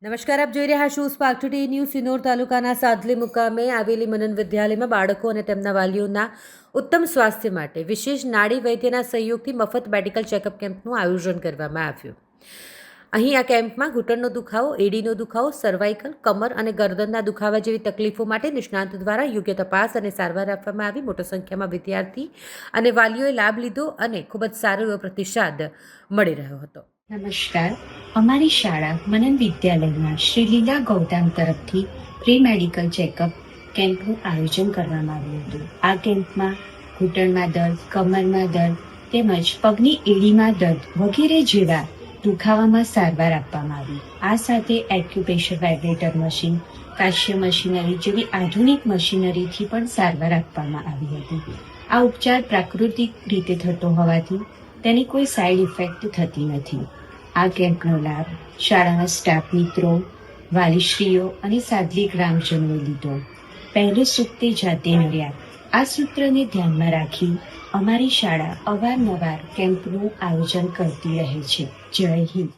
નમસ્કાર, આપ જોઈ રહ્યા છો સ્પાર્ક ટુડે ન્યૂઝ. સિનોર તાલુકાના સાદલી મુકામે આવેલી મનન વિદ્યાલયમાં બાળકો અને તેમના વાલીઓના ઉત્તમ સ્વાસ્થ્ય માટે વિશેષ નાડી વૈદ્યના સહયોગથી મફત મેડિકલ ચેકઅપ કેમ્પનું આયોજન કરવામાં આવ્યું. અહીં આ કેમ્પમાં ઘૂંટણનો દુખાવો, એડીનો દુખાવો, સર્વાઇકલ, કમર અને ગરદનના દુખાવા જેવી તકલીફો માટે નિષ્ણાત દ્વારા યોગ્ય તપાસ અને સારવાર આપવામાં આવી. મોટી સંખ્યામાં વિદ્યાર્થી અને વાલીઓએ લાભ લીધો અને ખૂબ જ સારો એવો પ્રતિસાદ મળી રહ્યો હતો. નમસ્કાર, અમારી શાળા મનન વિદ્યાલયમાં શ્રી લીલા ગૌતમ તરફથી પ્રી મેડિકલ ચેકઅપ કેમ્પનું આયોજન કરવામાં આવ્યું હતું. આ કેમ્પમાં ઘૂંટણમાં દર્દ, કમરમાં દર્દ તેમજ પગની એડીમાં દર્દ વગેરે જેવા દુખાવામાં સારવાર આપવામાં આવી. આ સાથે એક્યુપ્રેશર વાઇબ્રેટર મશીન, કાશ્ય મશીનરી જેવી આધુનિક મશીનરીથી પણ સારવાર આપવામાં આવી હતી. આ ઉપચાર પ્રાકૃતિક રીતે થતો હોવાથી તેની કોઈ સાઇડ ઇફેક્ટ થતી નથી. આ કેમ્પનો લાભ શાળાના સ્ટાફ મિત્રો, વાલીશ્રીઓ અને સાદલી ગ્રામજનોએ લીધો. પહેલું સુખ તે જાતે નડ્યા. આ સૂત્રને ધ્યાનમાં રાખી અમારી શાળા અવારનવાર કેમ્પનું આયોજન કરતી રહે છે. જય હિન્દ.